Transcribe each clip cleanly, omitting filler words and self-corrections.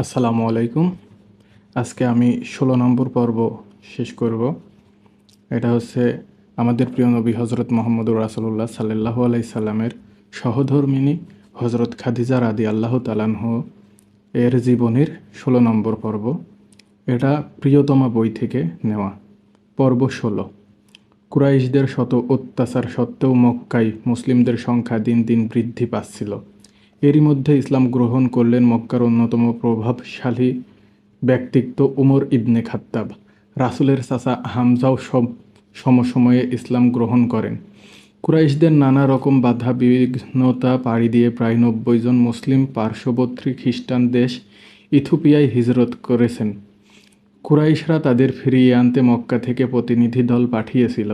আসসালামু আলাইকুম। আজকে আমি 16 নম্বর পর্ব শেষ করব। এটা হচ্ছে আমাদের প্রিয় নবী হজরত মোহাম্মদুর রাসূলুল্লাহ সাল্লাল্লাহু আলাইহি সাল্লামের সহধর্মিণী হজরত খাদিজা রাদিয়াল্লাহু তাআলাহু এর জীবনীর 16 নম্বর পর্ব। এটা প্রিয়তমা বই থেকে নেওয়া। পর্ব 16। কুরাইশদের শত অত্যাচার সত্ত্বেও মক্কায় মুসলিমদের সংখ্যা দিন দিন বৃদ্ধি পাচ্ছিল। এরই মধ্যে ইসলাম গ্রহণ করলেন মক্কার অন্যতম প্রভাবশালী ব্যক্তিত্ব উমর ইবনে খাত্তাব। রাসূলের চাচা হামজাও সমসময়ে ইসলাম গ্রহণ করেন। কুরাইশদের নানা রকম বাধা বিঘ্নতা পাড়ি দিয়ে প্রায় 90 জন মুসলিম পার্শ্ববর্তী খ্রিস্টান দেশ ইথিওপিয়ায় হিজরত করেছেন। কুরাইশরা তাদের ফিরিয়ে আনতে মক্কা থেকে প্রতিনিধি দল পাঠিয়েছিল,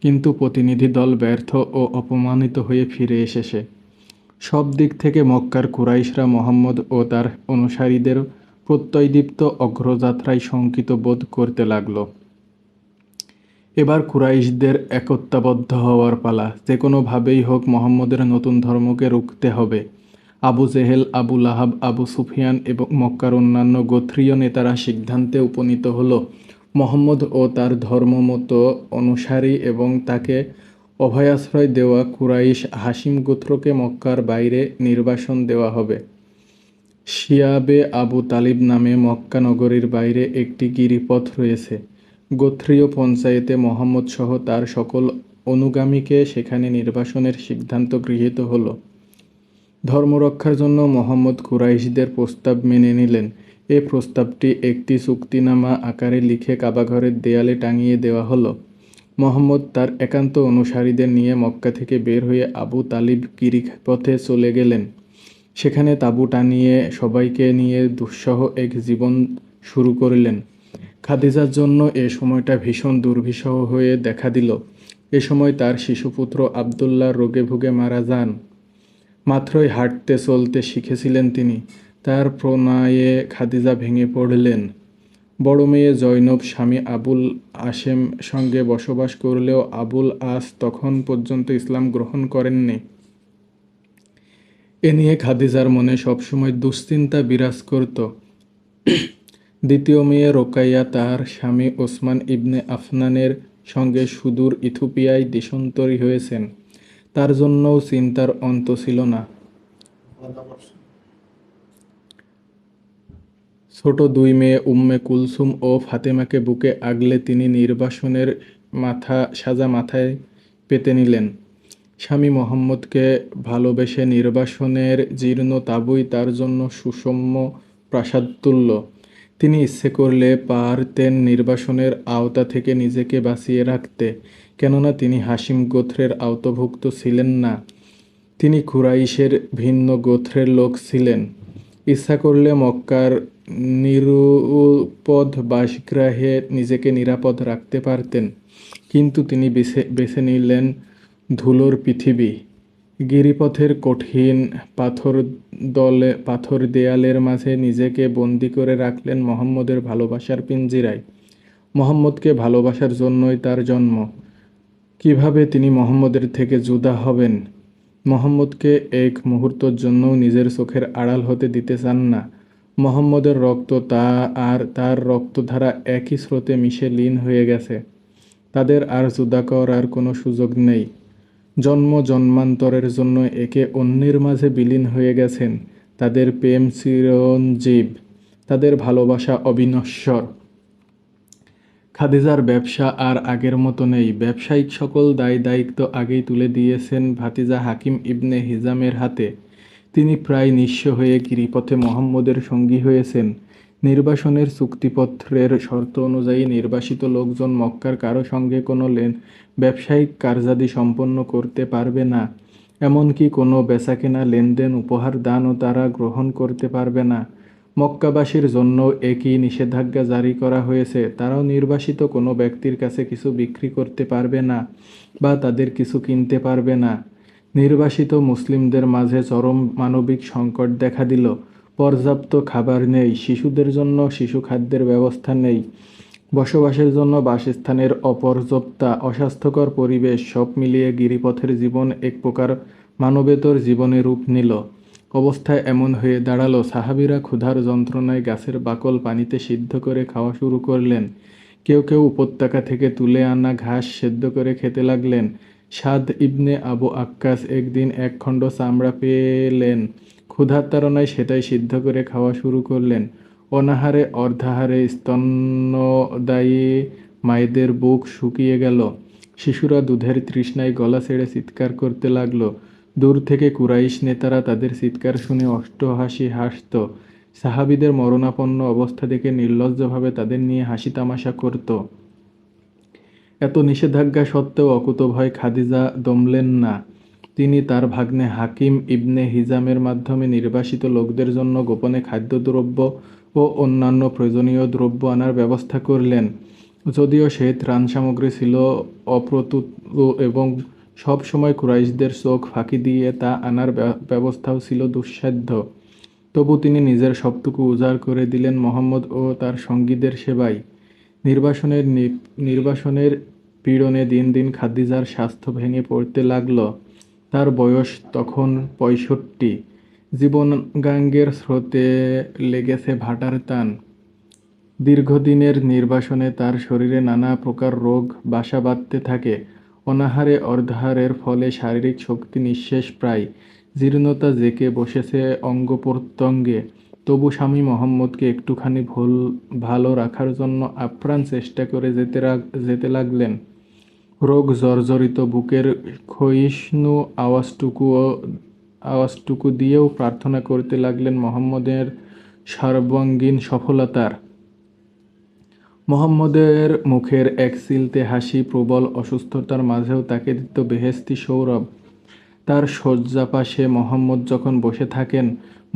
কিন্তু প্রতিনিধি দল ব্যর্থ ও অপমানিত হয়ে ফিরে এসেছে। সব দিক থেকে মক্কার কুরাইশরা মুহাম্মদ ও তার অনুসারীদের প্রত্যয়দীপ্ত অগ্রযাত্রায় শঙ্কিত বোধ করতে লাগল। এবার কুরাইশদের একতাবদ্ধ হওয়ার পালা। যে কোনোভাবেই হোক মুহাম্মদের নতুন ধর্মকে রুখতে হবে। আবু জেহেল, আবু লাহাব, আবু সুফিয়ান এবং মক্কার অন্যান্য গোত্রীয় নেতারা সিদ্ধান্তে উপনীত হল, মুহাম্মদ ও তার ধর্মমত অনুসারী এবং তাকে অভয়াশ্রয় দেওয়া কুরাইশ হাশিম গোত্রকে মক্কার বাইরে নির্বাসন দেওয়া হবে। শিয়াবে আবু তালিব নামে মক্কা নগরীর বাইরে একটি গিরিপথ রয়েছে। গোত্রীয় পঞ্চায়েতে মুহাম্মদ সহ তার সকল অনুগামীকে সেখানে নির্বাসনের সিদ্ধান্ত গৃহীত হল। ধর্মরক্ষার জন্য মুহাম্মদ কুরাইশদের প্রস্তাব মেনে নিলেন। এ প্রস্তাবটি একটি চুক্তিনামা আকারে লিখে কাবাঘরের দেয়ালে টাঙিয়ে দেওয়া হলো। মুহাম্মদ তার একান্ত অনুসারীদের নিয়ে মক্কা থেকে বের হয়ে আবু তালিব গিরিপথে চলে গেলেন। সেখানে তাঁবু টানিয়ে সবাইকে নিয়ে দুঃসহ এক জীবন শুরু করলেন। খাদিজার জন্য এ সময়টা ভীষণ দুর্বিষহ হয়ে দেখা দিল। এ সময় তার শিশুপুত্র আবদুল্লাহ রোগে ভুগে মারা যান। মাত্রই হাঁটতে চলতে শিখেছিলেন তিনি। তার প্রণয়ে খাদিজা ভেঙে পড়লেন। বড় মেয়ে জয়নব স্বামী আবুল আসেম সঙ্গে বসবাস করলেও আবুল আস তখন পর্যন্ত ইসলাম গ্রহণ করেননি। এ নিয়ে খাদিজার মনে সবসময় দুশ্চিন্তা বিরাজ করত। দ্বিতীয় মেয়ে রোকাইয়া তার স্বামী ওসমান ইবনে আফনানের সঙ্গে সুদূর ইথিওপিয়ায় দেশান্তরী হয়েছেন। তার জন্যও চিন্তার অন্ত ছিল না। ছোট দুই মেয়ে উম্মে কুলসুম ও ফাতেমাকে বুকে আগলে তিনি নির্বাসনের সাজা মাথায় পেতে নিলেন। স্বামী মুহাম্মদকে ভালোবেসে নির্বাসনের জীর্ণ তাঁবুই তার জন্য সুষম প্রাসাদতুল্য। তিনি ইচ্ছে করলে পারতেন নির্বাসনের আওতা থেকে নিজেকে বাঁচিয়ে রাখতে, কেননা তিনি হাশিম গোত্রের আওতাভুক্ত ছিলেন না। তিনি কুরাইশের ভিন্ন গোত্রের লোক ছিলেন। ইচ্ছা করলে মক্কার নিরুপদ বাসগৃহে নিজেকে নিরাপদ রাখতে পারতেন, কিন্তু তিনি বেছে নিলেন ধুলোর পৃথিবী। গিরিপথের কঠিন পাথর দেয়ালের মাঝে নিজেকে বন্দী করে রাখলেন মুহাম্মদের ভালোবাসার পিঞ্জিরায়। মুহাম্মদকে ভালোবাসার জন্যই তার জন্ম। কিভাবে তিনি মুহাম্মদের থেকে জুদা হবেন? মুহাম্মদকে এক মুহূর্তের জন্যও নিজের চোখের আড়াল হতে দিতে চান না। মুহাম্মদের রক্ত আর তার রক্তধারা একই স্রোতে মিশে লীন হয়ে গেছে। তাদের আর জুদা করার কোনো সুযোগ নেই। জন্ম জন্মান্তরের জন্য একে অন্যের মাঝে বিলীন হয়ে গেছেন। তাদের প্রেম চিরঞ্জীব, তাদের ভালোবাসা অবিনশ্বর। খাদিজার ব্যবসা আর আগের মতো নেই। ব্যবসায়িক সকল দায়িত্ব আগেই তুলে দিয়েছেন ভাতিজা হাকিম ইবনে হিজামের হাতে। তিনি প্রায় নিঃস্ব হয়ে গিরিপথে মুহাম্মদের সঙ্গী হয়েছেন। নির্বাসনের চুক্তিপত্রের শর্ত অনুযায়ী নির্বাসিত লোকজন মক্কার কারো সঙ্গে কোনো ব্যবসায়িক কার্যাদি সম্পন্ন করতে পারবে না। এমনকি কোনো বেচাকেনা, লেনদেন, উপহার দানও তারা গ্রহণ করতে পারবে না। মক্কাবাসীর জন্য একই নিষেধাজ্ঞা জারি করা হয়েছে। তারাও নির্বাসিত কোনো ব্যক্তির কাছে কিছু বিক্রি করতে পারবে না বা তাদের কিছু কিনতে পারবে না। নির্বাসিত মুসলিমদের মাঝে চরম মানবিক সংকট দেখা দিল। পর্যাপ্ত খাবার নেই, শিশুদের জন্য শিশু খাদ্যের ব্যবস্থা নেই, বসবাসের জন্য বাসস্থানের অপর্যাপ্ততা, অস্বাস্থ্যকর পরিবেশ, সব মিলিয়ে গিরিপথের জীবন এক প্রকার মানবেতর জীবনে রূপ নিল। অবস্থায় এমন হয়ে দাঁড়ালো, সাহাবীরা ক্ষুধার যন্ত্রণায় গাছের বাকল পানিতে সিদ্ধ করে খাওয়া শুরু করলেন। কেউ কেউ উপত্যকা থেকে তুলে আনা ঘাস সেদ্ধ করে খেতে লাগলেন। সাদ ইবনে আবু আক্কাস একদিন এক খণ্ড চামড়া পেলেন। ক্ষুধার তাড়নায় সেটাই সিদ্ধ করে খাওয়া শুরু করলেন। অনাহারে অর্ধাহারে স্তন্যদায়ী মায়েদের বুক শুকিয়ে গেল। শিশুরা দুধের তৃষ্ণায় গলা ছেড়ে চিৎকার করতে লাগলো। দূর থেকে কুরাইশ নেতারা তাদের চিৎকার শুনে অট্টহাসি হাসত। সাহাবীদের মরণাপন্ন অবস্থা দেখে নির্লজ্জভাবে তাদের নিয়ে হাসি তামাশা করত। এত নিষেধাজ্ঞা সত্ত্বেও অকুতোভয় খাদিজা দমলেন না। তিনি তার ভাগ্নে হাকিম ইবনে হিজামের মাধ্যমে নির্বাসিত লোকদের জন্য গোপনে খাদ্যদ্রব্য ও অন্যান্য প্রয়োজনীয় দ্রব্য আনার ব্যবস্থা করলেন। যদিও সে ত্রাণ সামগ্রী ছিল অপ্রতুল এবং সব সময় কুরাইশদের চোখ ফাঁকি দিয়ে তা আনার ব্যবস্থাও ছিল দুঃসাধ্য, তবু তিনি নিজের সবটুকু উজাড় করে দিলেন মুহাম্মদ ও তার সঙ্গীদের সেবায়। নির্বাসনের পীড়নে দিন দিন খাদিজার স্বাস্থ্য ভেঙে পড়তে লাগল। তার বয়স তখন 65। জীবনগাঙ্গের স্রোতে লেগেছে ভাটার টান। দীর্ঘদিনের নির্বাসনে তার শরীরে নানা প্রকার রোগ বাসা বাঁধতে থাকে। অনাহারে অর্ধাহারের ফলে শারীরিক শক্তি নিঃশেষ প্রায়। জীর্ণতা জেঁকে বসেছে অঙ্গ প্রত্যঙ্গে। তবু স্বামী মোহাম্মদকে একটুখানি ভালো রাখার জন্য আপ্রাণ চেষ্টা করে যেতে লাগলেন। রোগ জর্জরিত বুকের ক্ষয়িষ্ণু আওয়াজটুকু দিয়েও প্রার্থনা করতে লাগলেন মোহাম্মদের সর্বাঙ্গীন সফলতার। মোহাম্মদের মুখের এক চিলতে হাসি প্রবল অসুস্থতার মাঝেও তাকে দিত বেহেশতি সৌরভ। তার শয্যাপাশে মোহাম্মদ যখন বসে থাকেন,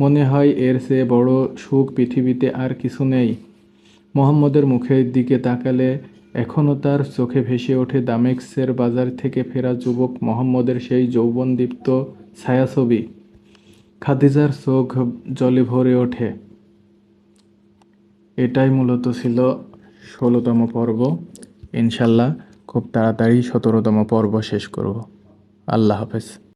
মনে হয় এর চেয়ে বড় সুখ পৃথিবীতে আর কিছু নেই। মোহাম্মদের মুখের দিকে তাকালে এখনও তার চোখে ভেসে ওঠে দামেস্কের বাজার থেকে ফেরা যুবক মোহাম্মদের সেই যৌবনদীপ্ত ছায়াছবি। খাদিজার চোখ জলে ভরে ওঠে। এটাই মূলত ছিল 16তম পর্ব। ইনশাল্লাহ খুব তাড়াতাড়ি 17তম পর্ব শেষ করব। আল্লাহ হাফেজ।